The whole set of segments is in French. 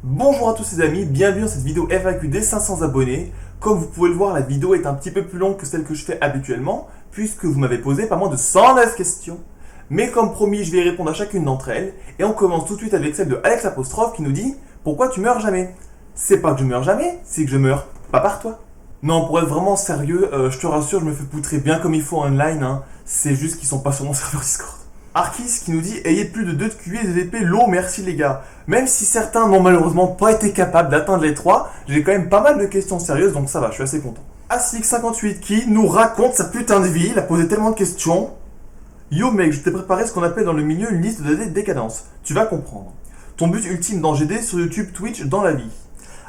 Bonjour à tous les amis, bienvenue dans cette vidéo FAQ des 500 abonnés. Comme vous pouvez le voir, la vidéo est un petit peu plus longue que celle que je fais habituellement, puisque vous m'avez posé pas moins de 109 questions. Mais comme promis, je vais y répondre à chacune d'entre elles, et on commence tout de suite avec celle de Alex Apostrophe qui nous dit « Pourquoi tu meurs jamais ?» C'est pas que je meurs jamais, c'est que je meurs pas par toi. Non, pour être vraiment sérieux, je te rassure, je me fais poutrer bien comme il faut en online, hein. C'est juste qu'ils sont pas sur mon serveur Discord. Arkis qui nous dit ayez plus de 2 de QI et de VP low, merci les gars. Même si certains n'ont malheureusement pas été capables d'atteindre les 3, j'ai quand même pas mal de questions sérieuses donc ça va, je suis assez content. Asix58 qui nous raconte sa putain de vie, il a posé tellement de questions. Yo mec, je t'ai préparé ce qu'on appelle dans le milieu une liste de décadences. Tu vas comprendre. Ton but ultime dans GD sur YouTube, Twitch, dans la vie.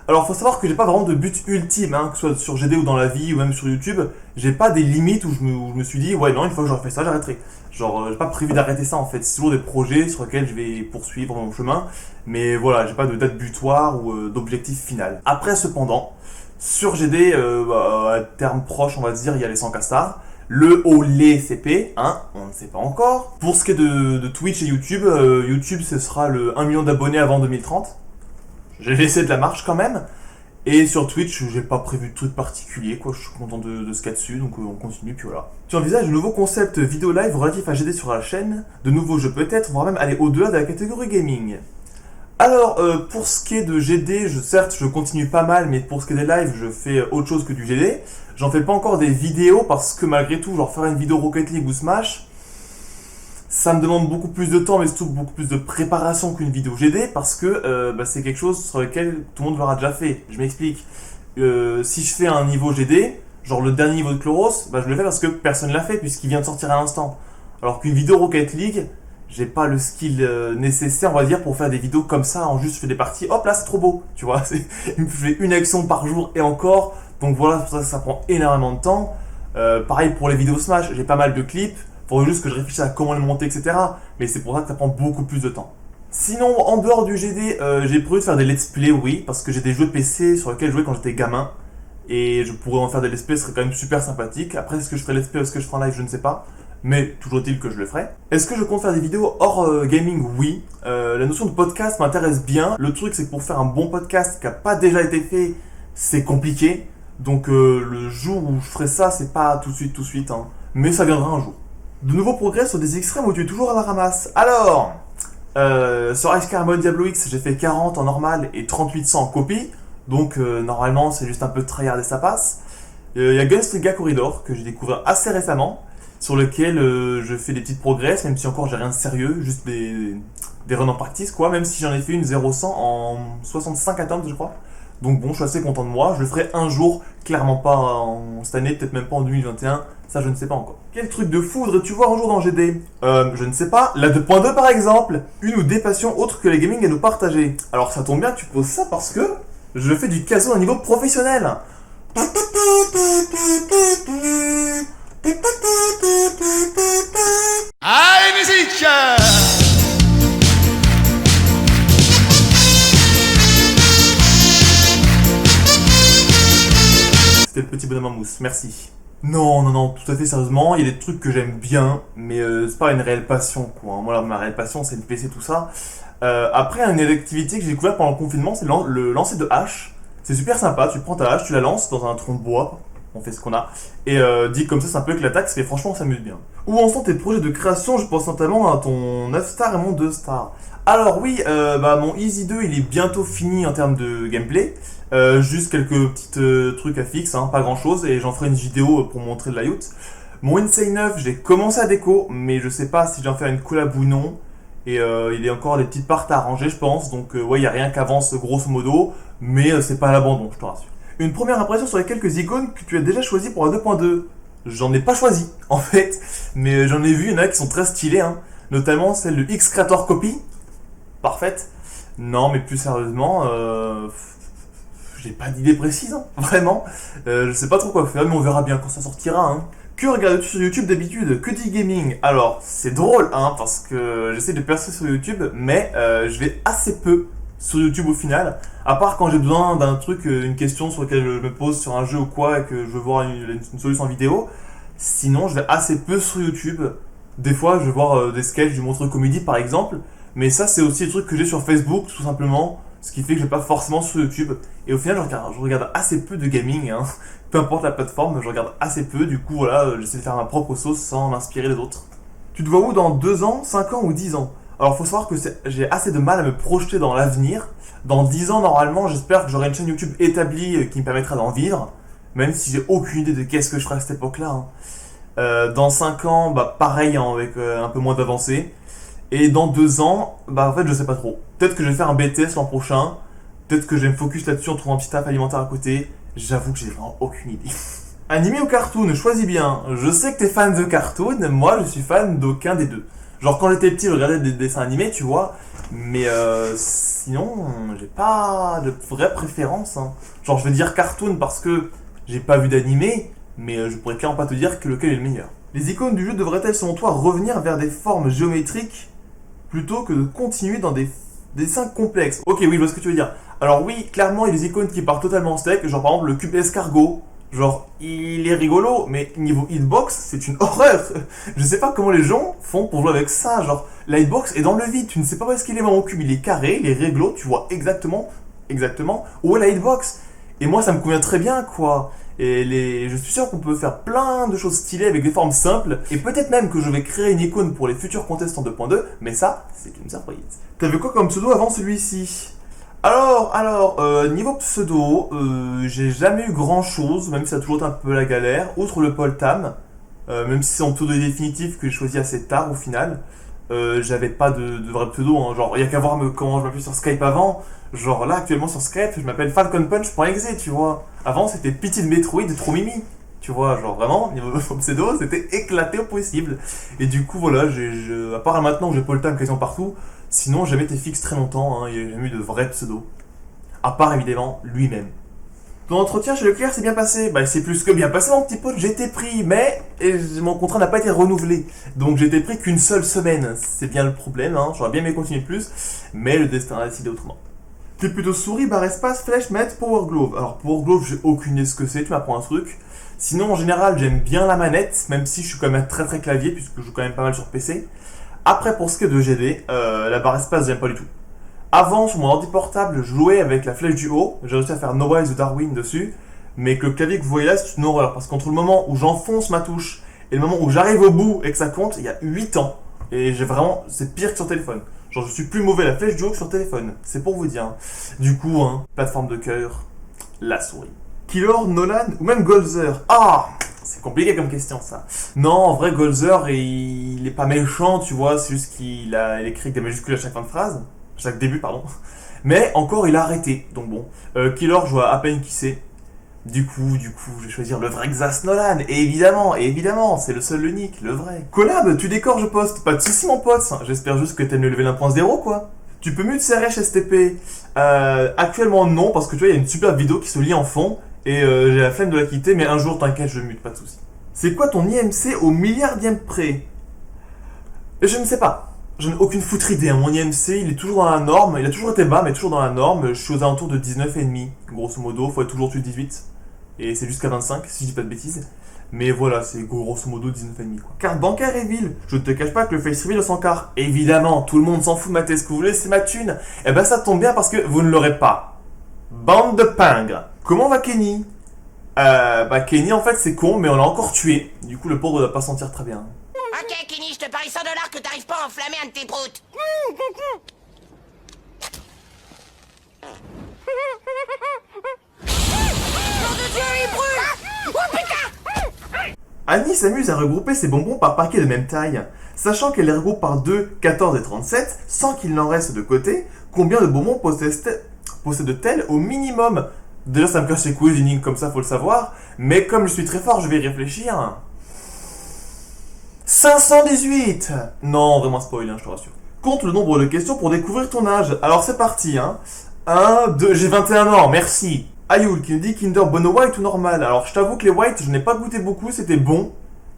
Alors faut savoir que j'ai pas vraiment de but ultime, hein, que ce soit sur GD ou dans la vie ou même sur YouTube. J'ai pas des limites où je me suis dit ouais non une fois que j'aurai fait ça j'arrêterai. Genre j'ai pas prévu d'arrêter ça en fait. C'est toujours des projets sur lesquels je vais poursuivre mon chemin. Mais voilà, j'ai pas de date butoir ou d'objectif final. Après cependant, sur GD, à terme proche on va dire, il y a les 100K stars. Le haut les CP, hein, on ne sait pas encore. Pour ce qui est de Twitch et YouTube, YouTube ce sera le 1 million d'abonnés avant 2030. J'ai laissé de la marche quand même. Et sur Twitch, j'ai pas prévu de truc particulier, quoi. Je suis content de ce qu'il y a dessus, donc on continue, puis voilà. Tu envisages de nouveaux concepts vidéo live relatifs à GD sur la chaîne, de nouveaux jeux peut-être, voire même aller au-delà de la catégorie gaming. Alors, pour ce qui est de GD, certes, je continue pas mal, mais pour ce qui est des lives, je fais autre chose que du GD. J'en fais pas encore des vidéos parce que malgré tout, genre faire une vidéo Rocket League ou Smash, ça me demande beaucoup plus de temps, mais surtout beaucoup plus de préparation qu'une vidéo GD parce que c'est quelque chose sur lequel tout le monde l'aura déjà fait. Je m'explique. Si je fais un niveau GD, genre le dernier niveau de Chloros, je le fais parce que personne l'a fait puisqu'il vient de sortir à l'instant. Alors qu'une vidéo Rocket League, j'ai pas le skill nécessaire, on va dire, pour faire des vidéos comme ça, en juste je fais des parties, hop là c'est trop beau, tu vois. Je fais une action par jour et encore, donc voilà, c'est pour ça que ça prend énormément de temps. Pareil pour les vidéos Smash, j'ai pas mal de clips. Faut juste que je réfléchisse à comment le monter, etc. Mais c'est pour ça que ça prend beaucoup plus de temps. Sinon, en dehors du GD, j'ai prévu de faire des let's play, oui, parce que j'ai des jeux PC sur lesquels je jouais quand j'étais gamin. Et je pourrais en faire des let's play, ce serait quand même super sympathique. Après, est-ce que je ferai let's play ou est-ce que je ferai en live, je ne sais pas. Mais toujours est-il que je le ferai. Est-ce que je compte faire des vidéos hors gaming? Oui. La notion de podcast m'intéresse bien. Le truc, c'est que pour faire un bon podcast qui n'a pas déjà été fait, c'est compliqué. Donc le jour où je ferai ça, c'est pas tout de suite, hein. Mais ça viendra un jour. De nouveaux progrès sur des extrêmes où tu es toujours à la ramasse. Alors, sur Ice Carbon Diablo X, j'ai fait 40 en normal et 3800 en copie. Donc, normalement, c'est juste un peu de tryhard et ça passe. Il y a Gunstega Corridor, que j'ai découvert assez récemment, sur lequel je fais des petites progrès, même si encore j'ai rien de sérieux, juste des runs en practice, quoi. Même si j'en ai fait une 0-100 en 65 attempts, je crois. Donc bon, je suis assez content de moi. Je le ferai un jour, clairement pas cette année, peut-être même pas en 2021. Ça, je ne sais pas encore. Quel truc de fou voudrais-tu voir un jour dans GD? Je ne sais pas. La 2.2 par exemple. Une ou des passions autres que les gaming à nous partager. Alors ça tombe bien que tu poses ça parce que je fais du caso à un niveau professionnel. Allez, musique! C'était le petit bonhomme en mousse, merci. Non, tout à fait sérieusement, il y a des trucs que j'aime bien, mais c'est pas une réelle passion, quoi. Moi, ma réelle passion, c'est le PC, tout ça. Après, une activité que j'ai découvert pendant le confinement, c'est le lancer de hache. C'est super sympa, tu prends ta hache, tu la lances dans un tronc de bois, on fait ce qu'on a, et dit comme ça, c'est un peu que l'attaque, mais franchement, on s'amuse bien. Où en sont tes projets de création? Je pense notamment à ton 9 star et mon 2 star. Alors oui, mon Easy 2, il est bientôt fini en termes de gameplay. Juste quelques petits trucs à fixe, hein, pas grand chose, et j'en ferai une vidéo pour montrer le layout. Mon Insane 9, j'ai commencé à déco, mais je sais pas si j'en fais une collab ou non. Et il y a encore des petites parties à arranger, je pense. Donc ouais, il n'y a rien qui avance grosso modo, mais c'est pas à l'abandon, je te rassure. Une première impression sur les quelques icônes que tu as déjà choisies pour la 2.2. J'en ai pas choisi, en fait, mais j'en ai vu, il y en a qui sont très stylées, hein. Notamment celle de X Creator Copy. Parfaite. Non, mais plus sérieusement, j'ai pas d'idée précise, hein, vraiment. Je sais pas trop quoi faire, mais on verra bien quand ça sortira, hein. Que regardes-tu sur YouTube d'habitude? Que dit gaming? Alors, c'est drôle, hein, parce que j'essaie de percer sur YouTube, mais je vais assez peu sur YouTube au final. À part quand j'ai besoin d'un truc, une question sur laquelle je me pose sur un jeu ou quoi, et que je veux voir une solution en vidéo. Sinon, je vais assez peu sur YouTube. Des fois, je vais voir des sketchs du Montreux Comédie, par exemple. Mais ça, c'est aussi des trucs que j'ai sur Facebook, tout simplement. Ce qui fait que je vais pas forcément sur YouTube. Et au final, je regarde assez peu de gaming, hein. Peu importe la plateforme, je regarde assez peu. Du coup, voilà, j'essaie de faire ma propre sauce sans m'inspirer des autres. Tu te vois où dans 2 ans, 5 ans ou 10 ans? Alors, faut savoir que j'ai assez de mal à me projeter dans l'avenir. Dans 10 ans, normalement, j'espère que j'aurai une chaîne YouTube établie qui me permettra d'en vivre. Même si j'ai aucune idée de qu'est-ce que je ferai à cette époque-là, hein. Dans 5 ans, bah pareil, hein, avec un peu moins d'avancée. Et dans 2 ans, bah en fait, je sais pas trop. Peut-être que je vais faire un BTS l'an prochain. Peut-être que je vais me focus là-dessus en trouvant un petit taf alimentaire à côté. J'avoue que j'ai vraiment aucune idée. Animé ou cartoon, choisis bien. Je sais que t'es fan de cartoon, moi je suis fan d'aucun des deux. Genre quand j'étais petit, je regardais des dessins animés, tu vois. Mais sinon, j'ai pas de vraie préférence, hein. Genre je vais dire cartoon parce que j'ai pas vu d'animé, mais je pourrais clairement pas te dire que lequel est le meilleur. Les icônes du jeu devraient-elles selon toi revenir vers des formes géométriques plutôt que de continuer dans des dessins complexes? Ok, oui, je vois ce que tu veux dire. Alors oui, clairement, il y a des icônes qui partent totalement en steak, genre par exemple le cube escargot. Genre, il est rigolo, mais niveau hitbox, c'est une horreur. Je sais pas comment les gens font pour jouer avec ça. Genre, la hitbox est dans le vide, tu ne sais pas où est-ce qu'il est mon cube, il est carré, il est réglo, tu vois exactement où est la hitbox. Et moi, ça me convient très bien, quoi. Je suis sûr qu'on peut faire plein de choses stylées avec des formes simples. Et peut-être même que je vais créer une icône pour les futurs contestants 2.2, mais ça, c'est une surprise. T'avais quoi comme pseudo avant celui-ci? Niveau pseudo, j'ai jamais eu grand chose, même si ça a toujours été un peu la galère, outre le Paul Tam, même si c'est mon pseudo définitif que j'ai choisi assez tard au final. J'avais pas de vrai pseudo, hein. Genre, il y a qu'à voir comment je m'appelais sur Skype avant. Genre là, actuellement sur Skype, je m'appelle FalconPunch.exe, tu vois. Avant, c'était Pity de Metroid de Trop Mimi. Tu vois, genre vraiment, niveau pseudo, c'était éclaté au possible. Et du coup, voilà, à part maintenant où j'ai Paul Tam quasiment partout, sinon jamais été fixe très longtemps, hein. Il n'y a jamais eu de vrai pseudo. À part évidemment lui-même. Ton entretien chez Leclerc s'est bien passé. Bah, c'est plus que bien passé, mon petit pote. J'ai été pris, mais mon contrat n'a pas été renouvelé. Donc, j'ai été pris qu'une seule semaine. C'est bien le problème, hein. J'aurais bien aimé continuer plus, mais le destin a décidé autrement. T'es plutôt souris, barre espace, flèche, manette, power glove. Alors, power glove, j'ai aucune idée de ce que c'est. Tu m'apprends un truc. Sinon, en général, j'aime bien la manette, même si je suis quand même très très clavier, puisque je joue quand même pas mal sur PC. Après, pour ce qui est de GD, la barre espace, j'aime pas du tout. Avant, sur mon ordi portable, je jouais avec la flèche du haut. J'ai réussi à faire No Rise de Darwin dessus. Mais que le clavier que vous voyez là, c'est une horreur. Parce qu'entre le moment où j'enfonce ma touche et le moment où j'arrive au bout et que ça compte, il y a 8 ans. Et c'est pire que sur téléphone. Genre, je suis plus mauvais à la flèche du haut que sur téléphone. C'est pour vous dire, hein. Du coup, hein, plateforme de cœur, la souris. Killor, Nolan ou même Golzer? Ah, c'est compliqué comme question, ça. Non, en vrai, Golzer, il est pas méchant, tu vois. C'est juste qu'il écrit avec des majuscules à chaque fin de phrase. Chaque début, pardon. Mais encore, il a arrêté. Donc bon. Killor, je vois à peine qui c'est. Du coup, je vais choisir le vrai Xas Nolan. Et évidemment, c'est le seul, l'unique, le vrai. Collab, tu décors, je poste. Pas de soucis, mon pote. J'espère juste que t'aimes le level 1.0, quoi. Tu peux mute CRH STP. Actuellement, non, parce que tu vois, il y a une super vidéo qui se lit en fond. Et j'ai la flemme de la quitter, mais un jour, t'inquiète, je mute, pas de soucis. C'est quoi ton IMC au milliardième près? Je ne sais pas. Je n'ai aucune foutre idée, hein. Mon IMC, il est toujours dans la norme. Il a toujours été bas, mais toujours dans la norme. Je suis aux alentours de 19,5. Grosso modo, faut être toujours au-dessus de 18. Et c'est jusqu'à 25, si je dis pas de bêtises. Mais voilà, c'est grosso modo 19,5 quoi. Carte bancaire reveal. Je ne te cache pas que le face reveal sans carte. Évidemment, tout le monde s'en fout de ma thèse que vous voulez, c'est ma thune. Et ben ça tombe bien parce que vous ne l'aurez pas. Bande de pingres. Comment va Kenny? Kenny en fait c'est con, mais on l'a encore tué. Du coup, le pauvre doit pas se sentir très bien. Ok, Kenny, je te parie 100 $ que t'arrives pas à enflammer un de tes proutes. Nom de Dieu, il brûle! Oh putain! Annie s'amuse à regrouper ses bonbons par paquets de même taille. Sachant qu'elle les regroupe par 2, 14 et 37, sans qu'il n'en reste de côté, combien de bonbons possède-t-elle au minimum? Déjà, ça me casse les couilles, une énigme comme ça, faut le savoir. Mais comme je suis très fort, je vais y réfléchir. 518! Non, vraiment spoil, hein, je te rassure. Compte le nombre de questions pour découvrir ton âge. Alors c'est parti, hein. 1, 2, j'ai 21 ans, merci. Ayoul qui nous dit Kinder Bueno White ou normal. Alors je t'avoue que les White, je n'ai pas goûté beaucoup, c'était bon.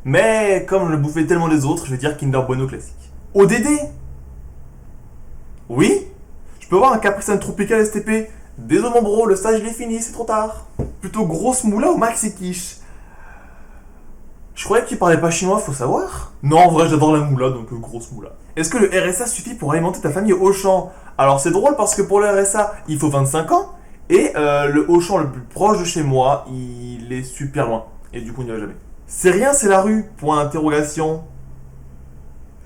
Mais comme je le bouffais tellement les autres, je vais dire Kinder Bueno classique. ODD? Oui? Je peux avoir un Capri Sun Tropical STP? Désolé mon bro, le stage il est fini, c'est trop tard. Plutôt grosse moula ou maxi quiche? Je croyais qu'il parlait pas chinois, faut savoir. Non, en vrai, j'adore la moula, donc grosse moula. Est-ce que le RSA suffit pour alimenter ta famille au champ? Alors c'est drôle parce que pour le RSA, il faut 25 ans. Et le Auchan le plus proche de chez moi, il est super loin. Et du coup, on n'y va jamais. C'est rien, c'est la rue. Point d'interrogation.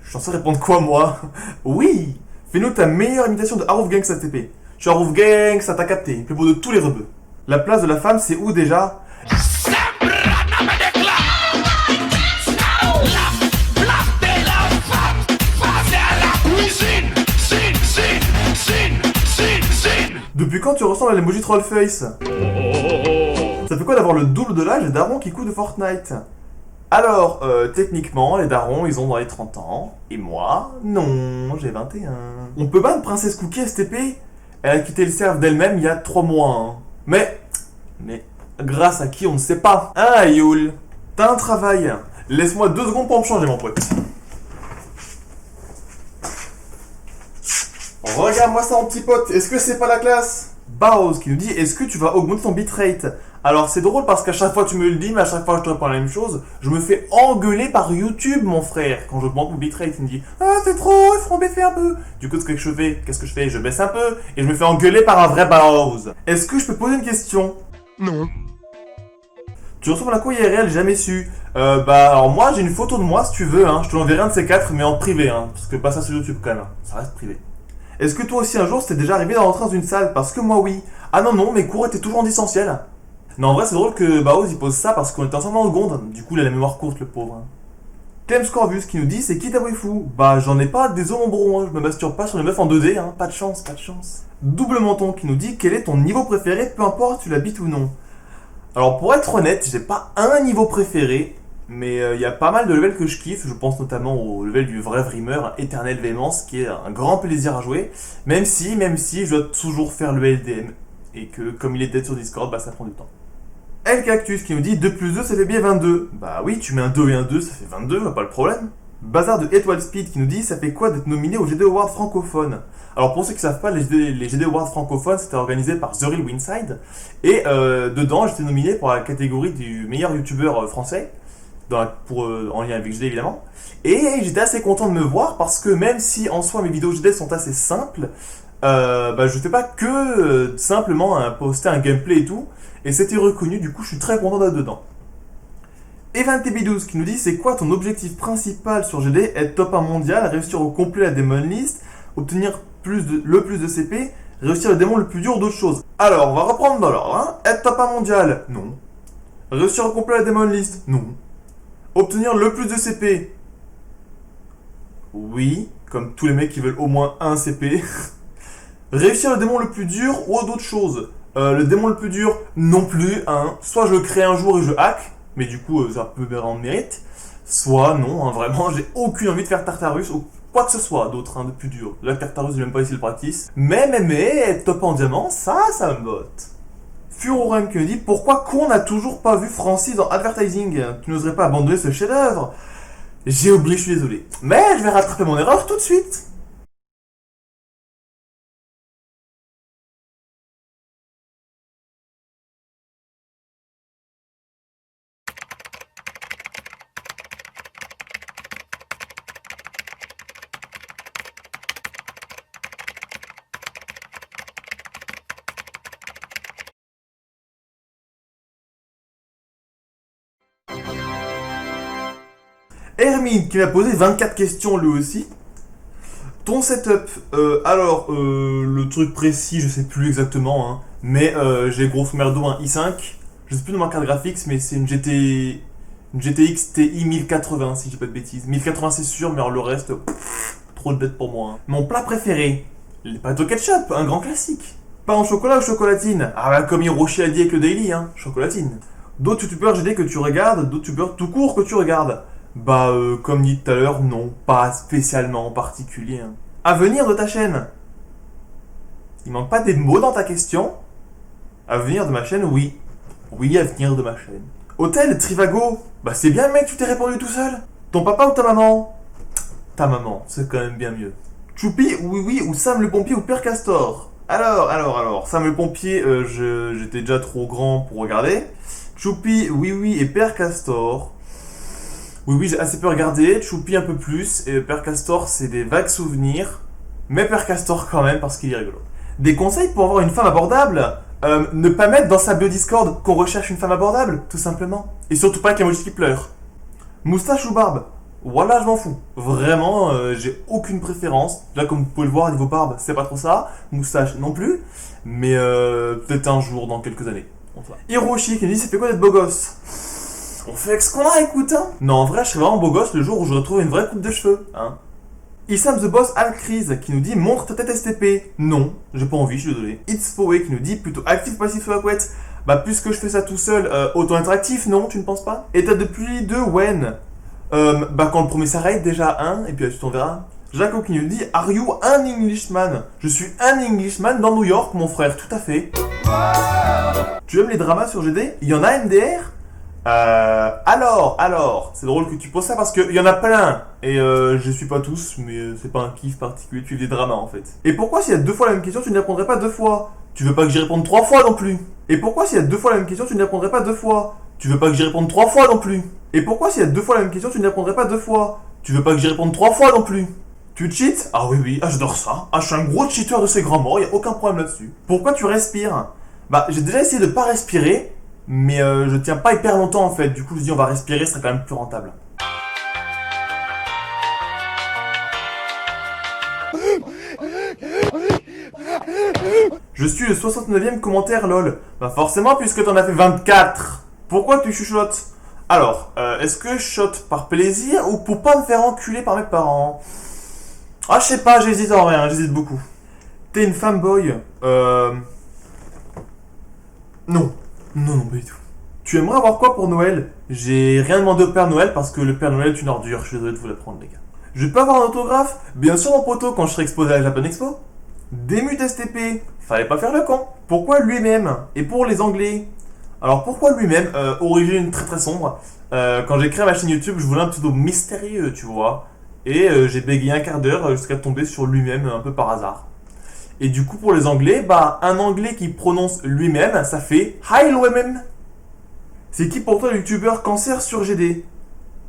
Je suis censé répondre quoi, moi? Oui. Fais-nous ta meilleure imitation de Harouf Gang STP. Je suis Harouf Gang, ça t'a capté. Le plus beau de tous les rebeux. La place de la femme, c'est où déjà? Depuis quand tu ressembles à l'emoji Trollface? Ça fait quoi d'avoir le double de l'âge des darons qui coupent de Fortnite? Alors, techniquement, les darons, ils ont dans les 30 ans. Et moi, non, j'ai 21. On peut pas une princesse Cookie STP? Elle a quitté le serve d'elle-même il y a 3 mois. Hein. Mais, grâce à qui on ne sait pas. Ah, Yul, t'as un travail. Laisse-moi 2 secondes pour me changer, mon pote. Regarde-moi ça, mon petit pote. Est-ce que c'est pas la classe? Baos qui nous dit, est-ce que tu vas augmenter ton bitrate? Alors c'est drôle parce qu'à chaque fois tu me le dis, mais à chaque fois je te réponds la même chose. Je me fais engueuler par YouTube, mon frère, quand j'augmente mon bitrate. Il me dit, ah c'est trop, il faut baisser un peu. Du coup, qu'est-ce que je fais? Je baisse un peu et je me fais engueuler par un vrai Baos. Est-ce que je peux poser une question? Non. Tu ressembles à quoi IRL? J'ai jamais su. Alors moi j'ai une photo de moi si tu veux, hein. Je te l'enverrai un de ces 4, mais en privé, hein. Parce que pas ça sur YouTube quand même, hein. Ça reste privé. Est-ce que toi aussi un jour c'était déjà arrivé de rentrer dans une salle? Parce que moi oui. Ah non, mes cours étaient toujours en distanciel. Non, en vrai c'est drôle que Baos il pose ça parce qu'on était ensemble en seconde. Du coup il a la mémoire courte, le pauvre. Clem Scorvus qui nous dit, c'est qui ta waifu? Bah j'en ai pas, désolé mon bro, hein. Je me masturbe pas sur les meufs en 2D, hein. Pas de chance. Double menton qui nous dit, quel est ton niveau préféré, peu importe tu l'habites ou non? Alors pour être honnête, j'ai pas un niveau préféré. Mais il y a pas mal de levels que je kiffe, je pense notamment au level du vrai Vrimeur, Éternel Véhémence, qui est un grand plaisir à jouer, même si je dois toujours faire le LDM, et que comme il est dead sur Discord, bah ça prend du temps. El Cactus qui nous dit 2 plus 2 ça fait bien 22. Bah oui, tu mets un 2 et un 2, ça fait 22, pas le problème. Bazar de Étoile Speed qui nous dit, ça fait quoi d'être nominé au GD Award francophone? Alors pour ceux qui ne savent pas, les GD Awards francophones c'était organisé par The Real Winside, et dedans j'étais nominé pour la catégorie du meilleur youtubeur français, en lien avec JD évidemment. Et j'étais assez content de me voir parce que même si en soi mes vidéos JD sont assez simples, je fais pas que simplement poster un gameplay et tout. Et c'était reconnu, du coup je suis très content d'être dedans. Evan TB12 qui nous dit, c'est quoi ton objectif principal sur GD? Être top 1 mondial, réussir au complet la Demon List, obtenir le plus de CP, réussir le démon le plus dur ou d'autres choses. Alors on va reprendre dans l'ordre, hein. Être top 1 mondial? Non. Réussir au complet la Demon List? Non. Obtenir le plus de CP? Oui, comme tous les mecs qui veulent au moins un CP. Réussir le démon le plus dur ou d'autres choses? Le démon le plus dur, non plus, hein. Soit je le crée un jour et je hack, mais du coup ça peut me rendre mérite. Soit non, hein, vraiment j'ai aucune envie de faire Tartarus ou quoi que ce soit d'autre, hein, de plus dur. Là Tartarus j'ai même pas ici le practice. Mais, être top en diamant, ça me botte. Furorem qui me dit, pourquoi qu'on n'a toujours pas vu Francis dans Advertising? Tu n'oserais pas abandonner ce chef-d'œuvre? J'ai oublié, je suis désolé. Mais je vais rattraper mon erreur tout de suite. Hermine qui m'a posé 24 questions lui aussi. Ton setup, le truc précis, je sais plus exactement, hein, mais j'ai grosso merdo un i5, je sais plus de ma carte graphique, mais c'est une GTX TI 1080 si j'ai pas de bêtises. 1080 c'est sûr, mais alors le reste, trop de bête pour moi. Hein. Mon plat préféré, les pâtes au ketchup, un grand classique. Pain au chocolat ou chocolatine? Ah bah comme Hiroshi a dit avec le daily, hein, chocolatine. D'autres youtubeurs GD que tu regardes, d'autres youtubeurs tout court que tu regardes? Bah, comme dit tout à l'heure, non, pas spécialement en particulier. Hein. Avenir de ta chaîne? Il manque pas des mots dans ta question? Avenir de ma chaîne, oui. Oui, avenir de ma chaîne. Hôtel Trivago? Bah c'est bien mec, tu t'es répondu tout seul. Ton papa ou ta maman? Ta maman, c'est quand même bien mieux. Choupi, oui, ou Sam le pompier ou Père Castor? Alors, Sam le pompier, j'étais déjà trop grand pour regarder. Choupi, oui, et Père Castor... Oui, j'ai assez peu regardé. Choupi un peu plus. Et Père Castor, c'est des vagues souvenirs. Mais Père Castor quand même, parce qu'il est rigolo. Des conseils pour avoir une femme abordable? Ne pas mettre dans sa bio Discord qu'on recherche une femme abordable, tout simplement. Et surtout pas qu'un emoji qui pleure. Moustache ou barbe? Voilà, je m'en fous. Vraiment, j'ai aucune préférence. Là, comme vous pouvez le voir, niveau barbe, c'est pas trop ça. Moustache non plus. Mais peut-être un jour, dans quelques années. Hiroshi qui nous dit: ça fait quoi d'être beau gosse? On fait avec ce qu'on a, écoute, hein. Non, en vrai, je serais vraiment beau gosse le jour où je retrouve une vraie coupe de cheveux, hein. Issam the Boss Alcrise qui nous dit: montre ta tête STP. Non, j'ai pas envie, je suis désolé. It's Poe qui nous dit: plutôt actif passif sous la couette. Bah, puisque je fais ça tout seul, autant interactif, non, tu ne penses pas? Et t'as depuis 2 when? Bah, quand le premier s'arrête, déjà un, et puis ensuite on verra. Jaco qui nous dit: are you an Englishman? Je suis un Englishman dans New York, mon frère, tout à fait. Tu aimes les dramas sur GD? Il y en a MDR? Alors, c'est drôle que tu poses ça parce qu'il y en a plein. Et je suis pas tous, mais c'est pas un kiff particulier, tu fais des dramas en fait. Et pourquoi s'il y a 2 fois la même question, tu ne répondrais pas 2 fois? Tu veux pas que j'y réponde 3 fois non plus? Et pourquoi s'il y a 2 fois la même question, tu ne répondrais pas 2 fois? Tu veux pas que j'y réponde 3 fois non plus? Et pourquoi s'il y a 2 fois la même question, tu ne répondrais pas 2 fois? Tu veux pas que j'y réponde 3 fois non plus? Tu cheats? Ah oui, j'adore ça. Ah, je suis un gros cheater de ces grands mots, y a aucun problème là-dessus. Pourquoi tu respires? Bah, j'ai déjà essayé de pas respirer, mais je tiens pas hyper longtemps en fait. Du coup, je dis on va respirer, ce serait quand même plus rentable. Je suis le 69e commentaire lol. Bah forcément puisque t'en as fait 24. Pourquoi tu chuchotes? Alors, est-ce que je chuchote par plaisir ou pour pas me faire enculer par mes parents? Ah, je sais pas, j'hésite en rien, j'hésite beaucoup. T'es une fanboy? Non, pas du tout. Tu aimerais avoir quoi pour Noël? J'ai rien demandé au Père Noël parce que le Père Noël est une ordure, je suis désolé de vous l'apprendre les gars. Je peux avoir un autographe? Bien sûr mon poteau quand je serai exposé à la Japan Expo. Démute STP, fallait pas faire le con. Pourquoi lui-même? Et pour les Anglais? Alors pourquoi lui-même? Origine très très sombre. Quand j'ai créé ma chaîne YouTube, je voulais un pseudo mystérieux, tu vois. Et j'ai bégayé un quart d'heure jusqu'à tomber sur lui-même un peu par hasard. Et du coup pour les Anglais, bah un Anglais qui prononce lui-même, ça fait Hi lui-même. C'est qui pour toi le youtubeur cancer sur GD?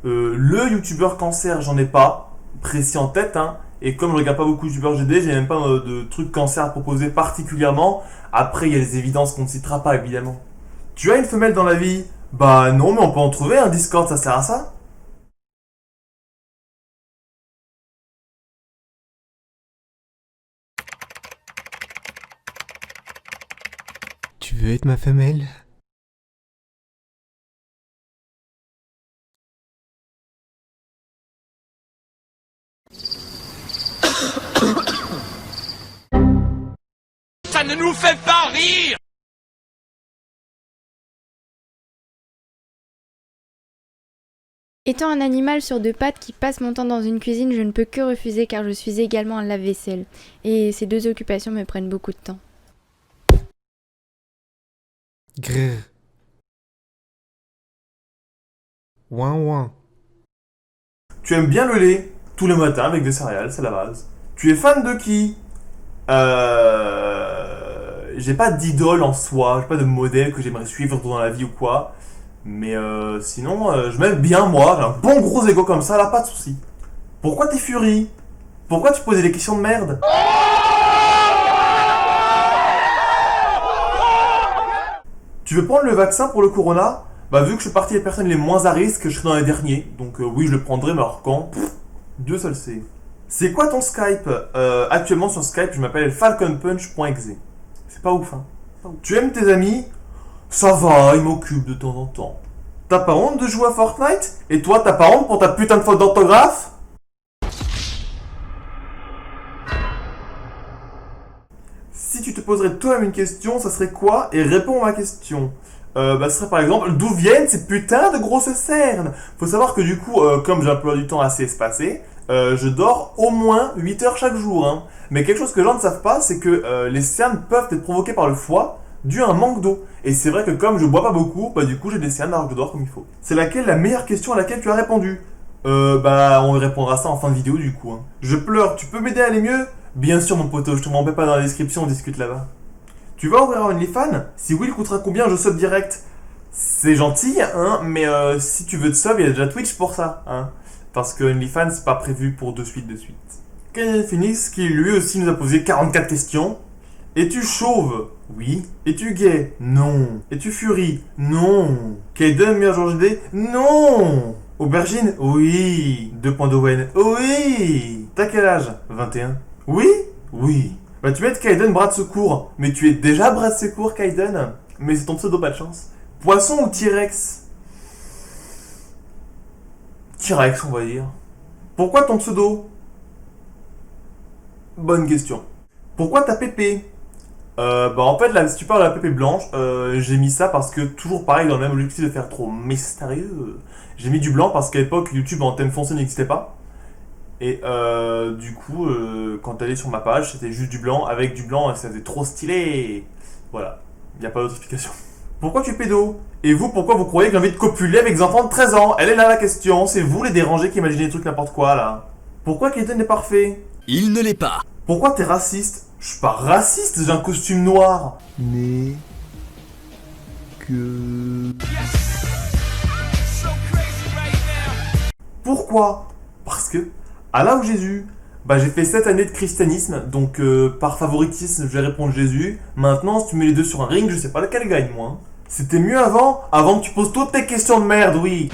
Le youtubeur cancer, j'en ai pas précis en tête, hein. Et comme je regarde pas beaucoup de youtubeurs GD, j'ai même pas de trucs cancer à proposer particulièrement. Après, il y a les évidences qu'on ne citera pas évidemment. Tu as une femelle dans la vie? Bah non, mais on peut en trouver, un Discord, ça sert à ça. Tu veux être ma femelle? Ça ne nous fait pas rire! Étant un animal sur 2 pattes qui passe mon temps dans une cuisine, je ne peux que refuser car je suis également un lave-vaisselle. Et ces 2 occupations me prennent beaucoup de temps. Grrr. Ouin ouin. Tu aimes bien le lait? Tous les matins avec des céréales, c'est la base. Tu es fan de qui? J'ai pas d'idole en soi, j'ai pas de modèle que j'aimerais suivre dans la vie ou quoi. Mais sinon, je m'aime bien moi, j'ai un bon gros ego comme ça, là, pas de soucis. Pourquoi t'es furie? Pourquoi tu posais des questions de merde? Tu veux prendre le vaccin pour le corona? Bah vu que je suis partie des personnes les moins à risque, je serai dans les derniers. Donc oui, je le prendrai, mais alors quand? Dieu seul sait. C'est quoi ton Skype? Actuellement sur Skype, je m'appelle falconpunch.exe. C'est pas ouf, hein. Tu aimes tes amis? Ça va, ils m'occupent de temps en temps. T'as pas honte de jouer à Fortnite? Et toi, t'as pas honte pour ta putain de faute d'orthographe? Si tu te poserais toi-même une question, ça serait quoi? Et réponds à ma question. Bah, ce serait par exemple, d'où viennent ces putains de grosses cernes? Faut savoir que du coup, comme j'ai un emploi du temps assez espacé, je dors au moins 8 heures chaque jour, hein. Mais quelque chose que les gens ne savent pas, c'est que les cernes peuvent être provoquées par le foie dû à un manque d'eau. Et c'est vrai que comme je bois pas beaucoup, bah du coup j'ai des cernes alors que je dors comme il faut. C'est laquelle la meilleure question à laquelle tu as répondu? Bah on répondra ça en fin de vidéo du coup, hein. Je pleure, tu peux m'aider à aller mieux? Bien sûr mon poteau, je te m'embête pas dans la description, on discute là-bas. Tu vas ouvrir un OnlyFans? Si oui, il coûtera combien? Je sub direct. C'est gentil, hein, mais si tu veux te sub, il y a déjà Twitch pour ça, hein. Parce que OnlyFans, c'est pas prévu pour de suite. Ken Phoenix qui lui aussi nous a posé 44 questions. Es-tu chauve? Oui. Es-tu gay? Non. Es-tu furie? Non. Kaiden, meilleur joueur GD? Non. Aubergine? Oui. 2 points d'Owen? Oui. T'as quel âge? 21. Oui? Oui. Bah tu vas être Kaiden bras de secours. Mais tu es déjà bras de secours, Kaiden. Mais c'est ton pseudo, pas de chance. Poisson ou T-Rex? T-Rex, on va dire. Pourquoi ton pseudo? Bonne question. Pourquoi ta pépé? Bah en fait là, si tu parles de la pépé blanche, j'ai mis ça parce que toujours pareil dans le même objectif de faire trop mystérieux. J'ai mis du blanc parce qu'à l'époque YouTube en thème foncé n'existait pas. Et du coup, quand t'allais sur ma page, c'était juste du blanc avec du blanc et ça faisait trop stylé. Voilà, il n'y a pas d'autre explication. Pourquoi tu es pédo? Et vous, pourquoi vous croyez que j'ai envie de copuler avec des enfants de 13 ans? Elle est là la question, c'est vous les dérangés qui imaginez des trucs n'importe quoi là. Pourquoi Kaiten est parfait? Il ne l'est pas. Pourquoi t'es raciste? Je suis pas raciste, j'ai un costume noir. Mais que Pourquoi? Parce que, à là où Jésus, bah j'ai fait 7 années de christianisme, donc par favoritisme je vais répondre Jésus. Maintenant, si tu mets les deux sur un ring, je sais pas lequel gagne moi. C'était mieux avant que tu poses toutes tes questions de merde, oui.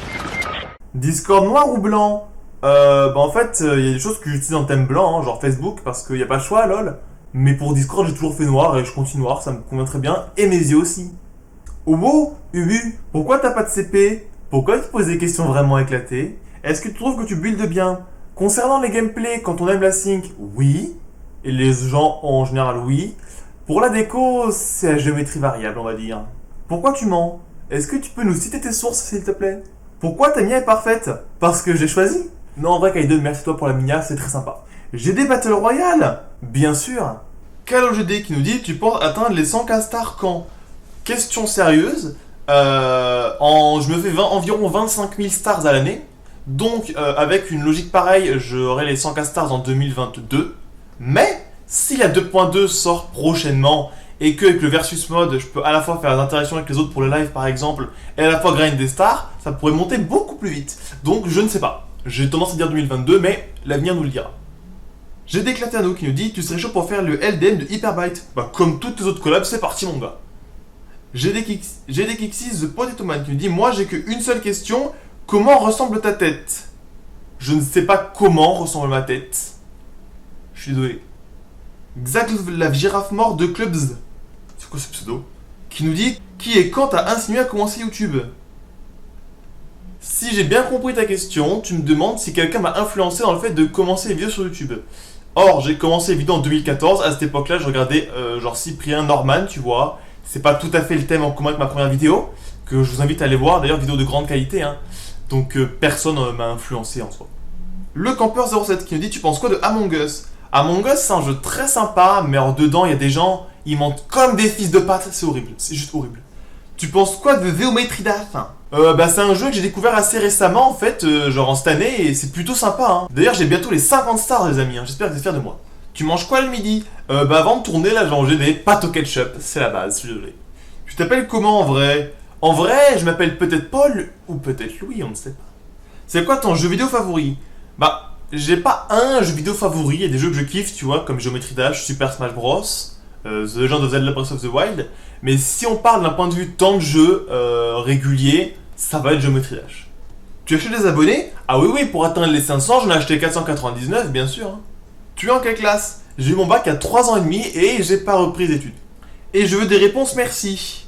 Discord noir ou blanc? Bah en fait, il y a des choses que j'utilise en thème blanc, hein, genre Facebook, parce qu'il n'y a pas le choix, lol. Mais pour Discord, j'ai toujours fait noir et je continue noir, ça me convient très bien, et mes yeux aussi. Obo, Ubu, pourquoi t'as pas de CP? Pourquoi tu poses des questions vraiment éclatées? Est-ce que tu trouves que tu builds bien? Concernant les gameplays, quand on aime la sync, oui. Et les gens en général, oui. Pour la déco, c'est à géométrie variable, on va dire. Pourquoi tu mens? Est-ce que tu peux nous citer tes sources, s'il te plaît? Pourquoi ta mia est parfaite? Parce que j'ai choisi. Non, en vrai, Kaiden, merci toi pour la mia, c'est très sympa. GD Battle Royale? Bien sûr. CaloGD qui nous dit, tu penses atteindre les 100K stars quand? Question sérieuse. Je me fais environ 25 000 stars à l'année. Donc, avec une logique pareille, j'aurai les 100K stars en 2022. Mais, si la 2.2 sort prochainement, et qu'avec le versus mode, je peux à la fois faire des interactions avec les autres pour le live par exemple, et à la fois grind des stars, ça pourrait monter beaucoup plus vite. Donc, je ne sais pas. J'ai tendance à dire 2022, mais l'avenir nous le dira. J'ai déclaté à nous qui nous dit, tu serais chaud pour faire le LDM de Hyperbyte? Bah, comme toutes les autres collabs, c'est parti mon gars. J'ai des Kixis The Potato Man qui nous dit, moi j'ai qu'une seule question. Comment ressemble ta tête? Je ne sais pas comment ressemble ma tête. Je suis désolé. Xac la girafe morte de Clubs. C'est quoi ce pseudo? Qui nous dit qui et quand t'as insinué à commencer YouTube? Si j'ai bien compris ta question, tu me demandes si quelqu'un m'a influencé dans le fait de commencer les vidéos sur YouTube. Or, j'ai commencé les vidéos en 2014. À cette époque-là, je regardais genre Cyprien, Norman, tu vois. C'est pas tout à fait le thème en commun avec ma première vidéo, que je vous invite à aller voir. D'ailleurs, vidéo de grande qualité, hein. Donc personne m'a influencé en soi. Le campeur 07 qui nous dit, tu penses quoi de Among Us? Among Us, c'est un jeu très sympa, mais alors dedans, il y a des gens, ils mentent comme des fils de pâte, c'est horrible, c'est juste horrible. Tu penses quoi de Geometry Dash? Bah c'est un jeu que j'ai découvert assez récemment en fait, genre en cette année, et c'est plutôt sympa, hein. D'ailleurs, j'ai bientôt les 50 stars les amis, hein. J'espère que vous êtes fiers de moi. Tu manges quoi le midi? Bah avant de tourner, là j'ai mangé des pâtes au ketchup, c'est la base, je suis désolé. Tu t'appelles comment en vrai? En vrai, je m'appelle peut-être Paul, ou peut-être Louis, on ne sait pas. C'est quoi ton jeu vidéo favori? Bah, j'ai pas un jeu vidéo favori, il y a des jeux que je kiffe, tu vois, comme Geometry Dash, Super Smash Bros, The Legend of Zelda Breath of the Wild, mais si on parle d'un point de vue temps de jeu régulier, ça va être Geometry Dash. Tu achètes des abonnés? Ah oui, pour atteindre les 500, j'en ai acheté 499, bien sûr. Hein. Tu es en quelle classe? J'ai eu mon bac à 3 ans et demi et j'ai pas repris les études. Et je veux des réponses merci.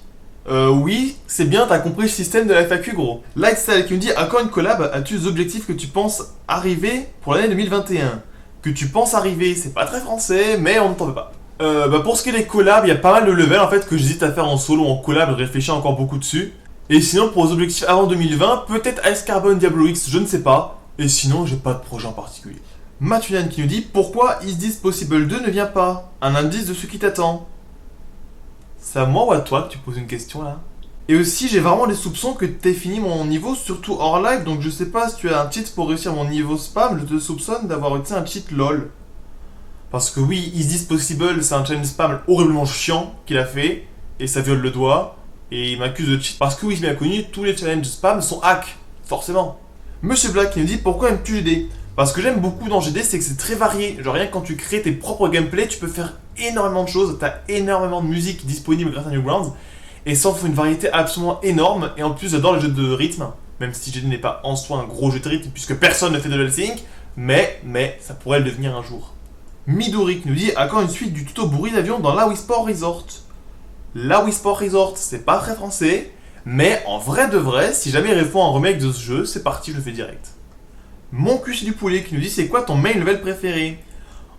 Oui, c'est bien, t'as compris le système de la FAQ, gros. Lifestyle qui me dit, à quand une collab? As-tu des objectifs que tu penses arriver pour l'année 2021? Que tu penses arriver, c'est pas très français, mais on ne t'en veut pas. Bah pour ce qui est des collabs, il y a pas mal de levels en fait que j'hésite à faire en solo ou en collab, je réfléchis encore beaucoup dessus. Et sinon, pour les objectifs avant 2020, peut-être Ice Carbon Diablo X, je ne sais pas. Et sinon, j'ai pas de projet en particulier. Mathulian qui nous dit, pourquoi Is This Possible 2 ne vient pas? Un indice de ce qui t'attend. C'est à moi ou à toi que tu poses une question là? Et aussi, j'ai vraiment des soupçons que t'aies fini mon niveau, surtout hors live, donc je sais pas si tu as un cheat pour réussir mon niveau spam, je te soupçonne d'avoir utilisé un cheat LOL. Parce que oui, Is This Possible, c'est un challenge spam horriblement chiant qu'il a fait, et ça viole le doigt, et il m'accuse de cheat. Parce que oui, c'est bien connu, tous les challenges spam sont hack, forcément. Monsieur Black qui nous dit, pourquoi aimes-tu GD? Parce que j'aime beaucoup dans GD, c'est que c'est très varié. Genre rien que quand tu crées tes propres gameplays, tu peux faire énormément de choses. T'as énormément de musique disponible grâce à Newgrounds. Et ça en fait une variété absolument énorme. Et en plus, j'adore les jeux de rythme. Même si GD n'est pas en soi un gros jeu de rythme, puisque personne ne fait de l'Helsing. Mais ça pourrait le devenir un jour. Midori qui nous dit à quand une suite du tuto bruit d'avion dans la Wii Sport Resort. La Wii Sport Resort, c'est pas très français. Mais en vrai de vrai, si jamais ils font un remake de ce jeu, c'est parti, je le fais direct. Mon cul du poulet qui nous dit c'est quoi ton main level préféré.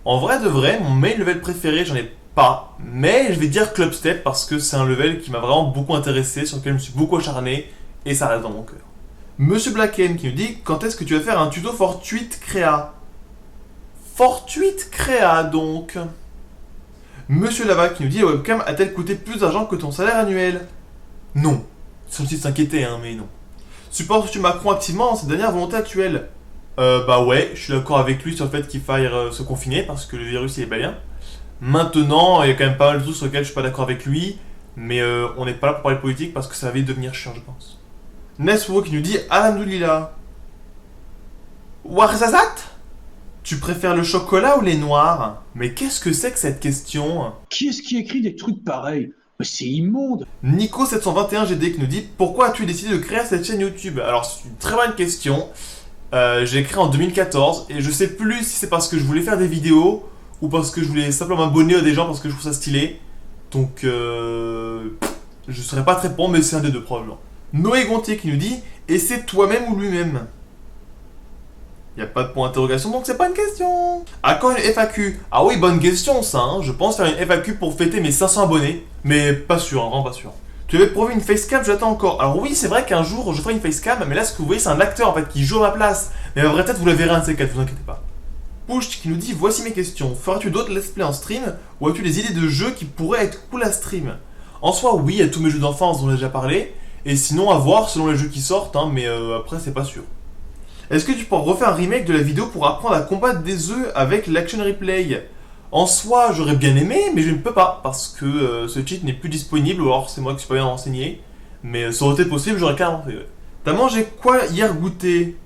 En vrai de vrai, mon main level préféré, j'en ai pas. Mais je vais dire Club Step parce que c'est un level qui m'a vraiment beaucoup intéressé, sur lequel je me suis beaucoup acharné, et ça reste dans mon cœur. Monsieur Black M qui nous dit quand est-ce que tu vas faire un tuto Fortuit Créa. Fortuit Créa donc. Monsieur Lava qui nous dit la webcam a-t-elle coûté plus d'argent que ton salaire annuel. Non. C'est aussi de s'inquiéter, hein, mais non. Supportes-tu Macron activement dans ses dernières volontés actuelles. Bah ouais, je suis d'accord avec lui sur le fait qu'il faille se confiner parce que le virus il est bien. Maintenant, il y a quand même pas mal de choses sur lesquelles je suis pas d'accord avec lui, mais on n'est pas là pour parler politique parce que ça va vite devenir chiant, je pense. Neswo qui nous dit Alhamdoulilah. Warzazat. Tu préfères le chocolat ou les noirs. Mais qu'est-ce que c'est que cette question. Qui est-ce qui écrit des trucs pareils? Mais c'est immonde. Nico721GD qui nous dit pourquoi as-tu décidé de créer cette chaîne YouTube. Alors c'est une très bonne question. J'ai créé en 2014 et je sais plus si c'est parce que je voulais faire des vidéos ou parce que je voulais simplement m'abonner à des gens parce que je trouve ça stylé. Donc je saurais pas te répondre, mais c'est un des deux probablement. Noé Gontier qui nous dit et c'est toi-même ou lui-même. Y a pas de point d'interrogation donc c'est pas une question. À quand une FAQ. Ah oui, bonne question ça, hein. Je pense faire une FAQ pour fêter mes 500 abonnés, mais pas sûr, hein, vraiment pas sûr. Tu avais prévu une facecam, j'attends encore. Alors oui, c'est vrai qu'un jour je ferai une facecam, mais là ce que vous voyez c'est un acteur en fait qui joue à ma place. Mais à vrai tête vous la verrez un de ces quatre, vous inquiétez pas. Push qui nous dit voici mes questions. Feras-tu d'autres let's play en stream ou as-tu des idées de jeux qui pourraient être cool à stream. En soi oui, il y a tous mes jeux d'enfance dont on a déjà parlé, et sinon à voir selon les jeux qui sortent, hein, mais après c'est pas sûr. Est-ce que tu pourras refaire un remake de la vidéo pour apprendre à combattre des œufs avec l'action replay? En soi, j'aurais bien aimé, mais je ne peux pas, parce que ce cheat n'est plus disponible, ou alors c'est moi qui suis pas bien renseigné. Mais ça aurait été possible, j'aurais carrément fait, ouais. T'as mangé quoi hier goûter?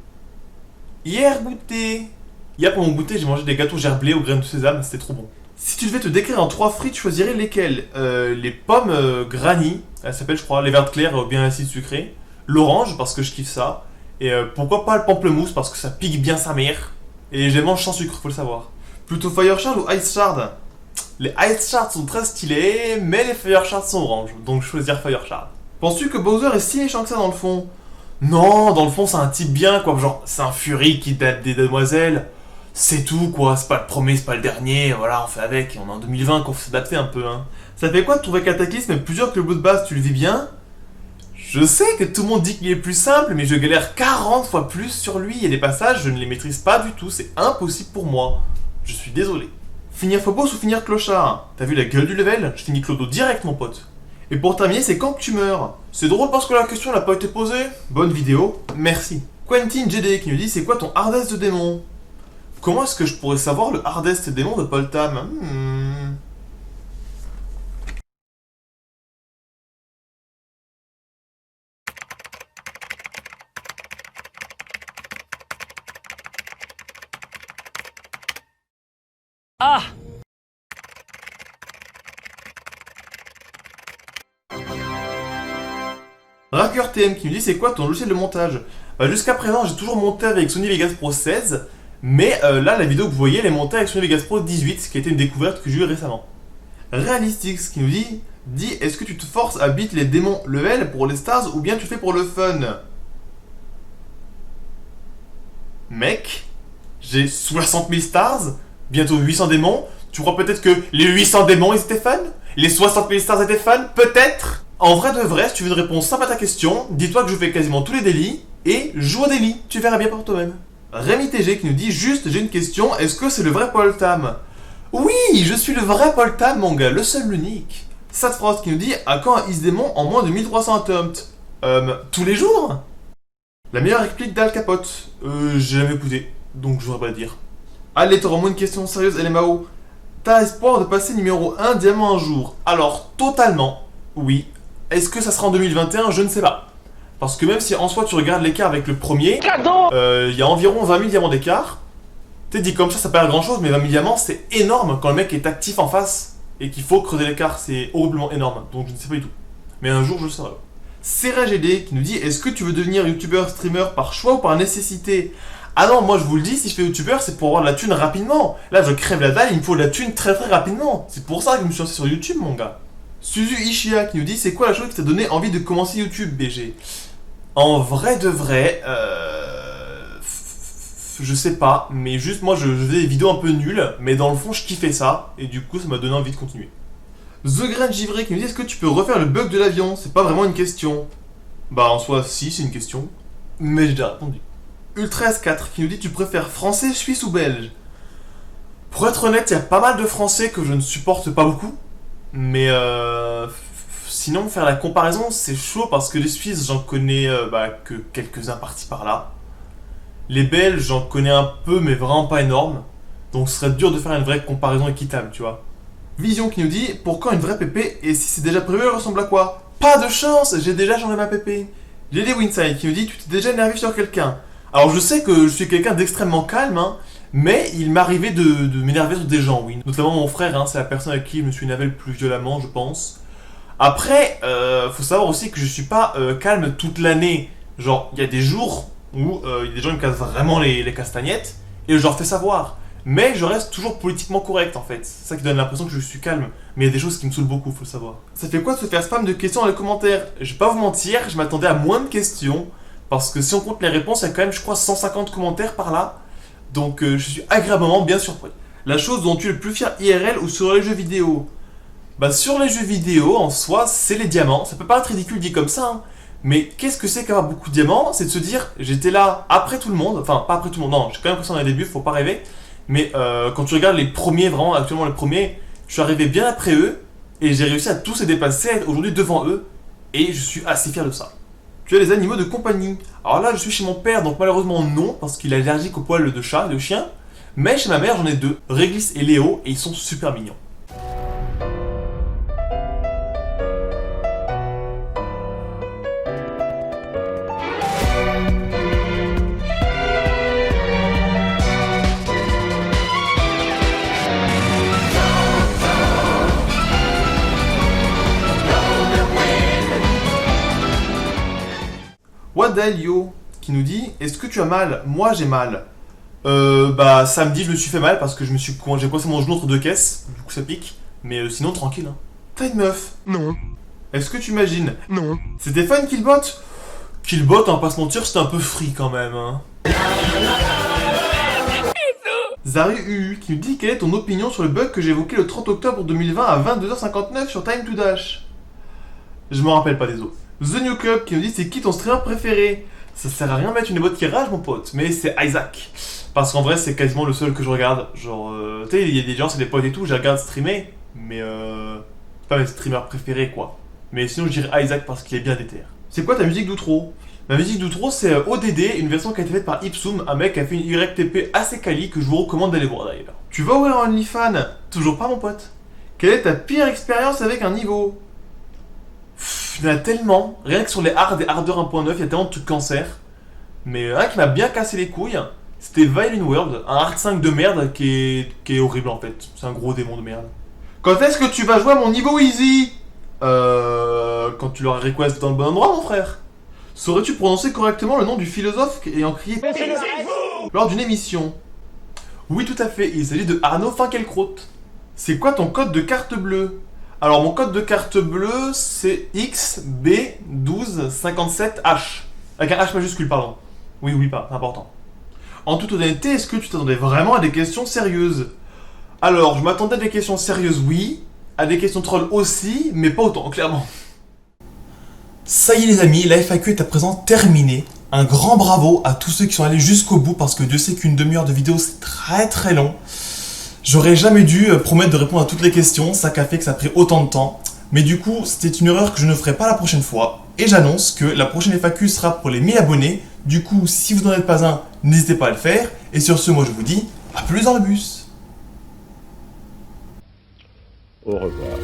Hier pour mon goûter, j'ai mangé des gâteaux gerblés aux graines de sésame, c'était trop bon. Si tu devais te décrire en 3 fruits, tu choisirais lesquels? Les pommes granny, elles s'appellent je crois, les vertes claires bien acides sucrées. L'orange, parce que je kiffe ça. Et pourquoi pas le pamplemousse, parce que ça pique bien sa mère. Et je les mange sans sucre, faut le savoir. Plutôt Fire Shard ou Ice Shard? Les Ice Shards sont très stylés, mais les Fire Shards sont orange, donc choisir Fire Shard. Penses-tu que Bowser est si méchant que ça dans le fond? Non, dans le fond c'est un type bien quoi, genre c'est un Fury qui date des demoiselles. C'est tout quoi, c'est pas le premier, c'est pas le dernier, voilà on fait avec, on est en 2020 qu'on faut s'adapter un peu hein. Ça fait quoi de trouver Cataclysme plus dur que le Bloodbath, tu le vis bien? Je sais que tout le monde dit qu'il est plus simple, mais je galère 40 fois plus sur lui, il y a des passages, je ne les maîtrise pas du tout, c'est impossible pour moi. Je suis désolé. Finir Phobos ou finir Clochard? T'as vu la gueule du level? Je finis Clodo direct mon pote. Et pour terminer, c'est quand que tu meurs? C'est drôle parce que la question n'a pas été posée. Bonne vidéo, merci. Quentin GD qui nous dit c'est quoi ton hardest de démon? Comment est-ce que je pourrais savoir le hardest démon de Paul Tam? Ah! Racker TM qui nous dit c'est quoi ton logiciel de montage? Jusqu'à présent j'ai toujours monté avec Sony Vegas Pro 16, mais là la vidéo que vous voyez elle est montée avec Sony Vegas Pro 18, ce qui a été une découverte que j'ai eue récemment. Realistix qui nous dit est-ce que tu te forces à beat les démons level pour les stars ou bien tu fais pour le fun? Mec, j'ai 60 000 stars, bientôt 800 démons, tu crois peut-être que les 800 démons ils étaient fun? Les 60 000 stars étaient fun? Peut-être? En vrai de vrai, si tu veux une réponse simple à ta question, dis-toi que je fais quasiment tous les délits et joue au délit, tu verras bien par toi-même. Rémi TG qui nous dit juste j'ai une question, est-ce que c'est le vrai Paul Tam? Oui, je suis le vrai Paul Tam mon gars, le seul l'unique. Sadfrost qui nous dit à quand un Is Démon en moins de 1300 attempts? Tous les jours? La meilleure réplique d'Al Capote? J'ai jamais écouté, donc je voudrais pas le dire. Allez, t'auras au moins une question sérieuse LMAO. T'as espoir de passer numéro 1 diamant un jour? Alors, totalement, oui. Est-ce que ça sera en 2021? Je ne sais pas. Parce que même si en soi tu regardes l'écart avec le premier, il y a environ 20 000 diamants d'écart. T'es dit comme ça paraît grand chose, mais 20 000 diamants, c'est énorme quand le mec est actif en face et qu'il faut creuser l'écart. C'est horriblement énorme. Donc je ne sais pas du tout. Mais un jour, je le saurai. CRGD qui nous dit: est-ce que tu veux devenir youtubeur, streamer par choix ou par nécessité? Ah non, moi je vous le dis, si je fais youtubeur, c'est pour avoir de la thune rapidement. Là, je crève la dalle, il me faut de la thune très rapidement. C'est pour ça que je me suis lancé sur YouTube, mon gars. Suzu Ishia qui nous dit: c'est quoi la chose qui t'a donné envie de commencer YouTube, BG? En vrai de vrai, je sais pas, mais juste moi je faisais des vidéos un peu nulles, mais dans le fond je kiffais ça, et du coup ça m'a donné envie de continuer. The Grain Givré qui nous dit: est-ce que tu peux refaire le bug de l'avion? C'est pas vraiment une question. Bah en soi si, c'est une question, mais j'ai déjà répondu. Ultra S4 qui nous dit: tu préfères français, suisse ou belge? Pour être honnête, il y a pas mal de français que je ne supporte pas beaucoup, mais sinon faire la comparaison c'est chaud parce que les Suisses j'en connais que quelques-uns par-ci par-là. Les Belges j'en connais un peu mais vraiment pas énorme, donc ce serait dur de faire une vraie comparaison équitable, tu vois. Vision qui nous dit: pourquoi une vraie PP, et si c'est déjà prévu elle ressemble à quoi? Pas de chance, j'ai déjà changé ma PP. Lady Winside qui nous dit: tu t'es déjà énervé sur quelqu'un? Alors je sais que je suis quelqu'un d'extrêmement calme, hein, mais il m'arrivait de m'énerver sur des gens, oui. Notamment mon frère, hein, c'est la personne avec qui je me suis énervé le plus violemment, je pense. Après, faut savoir aussi que je suis pas calme toute l'année. Genre, il y a des jours où il y a des gens qui me cassent vraiment les castagnettes, et je leur fais savoir. Mais je reste toujours politiquement correct en fait. C'est ça qui donne l'impression que je suis calme. Mais il y a des choses qui me saoulent beaucoup, faut le savoir. Ça fait quoi de se faire spam de questions dans les commentaires? Je vais pas vous mentir, je m'attendais à moins de questions. Parce que si on compte les réponses, il y a quand même, je crois, 150 commentaires par là. Donc je suis agréablement bien surpris. La chose dont tu es le plus fier IRL ou sur les jeux vidéo? Bah sur les jeux vidéo, en soi, c'est les diamants. Ça peut paraître ridicule dit comme ça, hein. Mais qu'est-ce que c'est qu'avoir beaucoup de diamants? C'est de se dire, j'étais là après tout le monde. Enfin, pas après tout le monde, non, j'ai quand même l'impression dans les débuts, faut pas rêver. Mais quand tu regardes les premiers, vraiment actuellement les premiers, je suis arrivé bien après eux et j'ai réussi à tous les dépasser, à être aujourd'hui devant eux, et je suis assez fier de ça. Tu as les animaux de compagnie. Alors là je suis chez mon père, donc malheureusement non, parce qu'il est allergique aux poils de chat et de chien. Mais chez ma mère j'en ai deux, Réglisse et Léo, et ils sont super mignons. Wadalio qui nous dit: est-ce que tu as mal? Moi j'ai mal. Samedi je me suis fait mal parce que j'ai coincé mon genou entre deux caisses, du coup ça pique. Mais sinon tranquille, hein. T'as une meuf? Non. Est-ce que tu imagines? Non. C'était fun Killbot? Killbot, on va pas se mentir, c'était un peu free quand même, hein. Zaru UU qui nous dit: quelle est ton opinion sur le bug que j'ai évoqué le 30 octobre 2020 à 22h59 sur Time to Dash? Je m'en rappelle pas des autres. The New Club qui nous dit: c'est qui ton streamer préféré? Ça sert à rien de mettre une émote qui rage mon pote, mais c'est Isaac. Parce qu'en vrai c'est quasiment le seul que je regarde. Genre, tu sais, il y a des gens, c'est des potes et tout, je les regarde streamer, mais c'est pas mes streamers préférés quoi. Mais sinon je dirais Isaac parce qu'il est bien déter. C'est quoi ta musique d'outro? Ma musique d'outro c'est ODD, une version qui a été faite par Ipsum, un mec qui a fait une YTP assez quali que je vous recommande d'aller voir d'ailleurs. Tu vas ouvrir un OnlyFans? Toujours pas mon pote. Quelle est ta pire expérience avec un niveau? Il y en a tellement, rien que sur les hard et hardeur 1.9, il y a tellement de trucs cancer. Mais un qui m'a bien cassé les couilles, c'était Violin World, un hard 5 de merde qui est horrible en fait. C'est un gros démon de merde. Quand est-ce que tu vas jouer à mon niveau easy? Quand tu l'auras request dans le bon endroit mon frère. Saurais-tu prononcer correctement le nom du philosophe ayant crié lors d'une émission? Oui tout à fait, il s'agit de Arnaud Finkielkraut. C'est quoi ton code de carte bleue? Alors mon code de carte bleue c'est XB1257H. Avec un H majuscule, pardon. Oui, pas, c'est important. En toute honnêteté, est-ce que tu t'attendais vraiment à des questions sérieuses? Alors, je m'attendais à des questions sérieuses, oui. À des questions trolls aussi, mais pas autant, clairement. Ça y est les amis, la FAQ est à présent terminée. Un grand bravo à tous ceux qui sont allés jusqu'au bout, parce que Dieu sait qu'une demi-heure de vidéo c'est très long. J'aurais jamais dû promettre de répondre à toutes les questions, ça qu'a fait que ça a pris autant de temps. Mais du coup, c'était une erreur que je ne ferai pas la prochaine fois. Et j'annonce que la prochaine FAQ sera pour les 1000 abonnés. Du coup, si vous n'en êtes pas un, n'hésitez pas à le faire. Et sur ce, moi je vous dis, à plus dans le bus. Au revoir.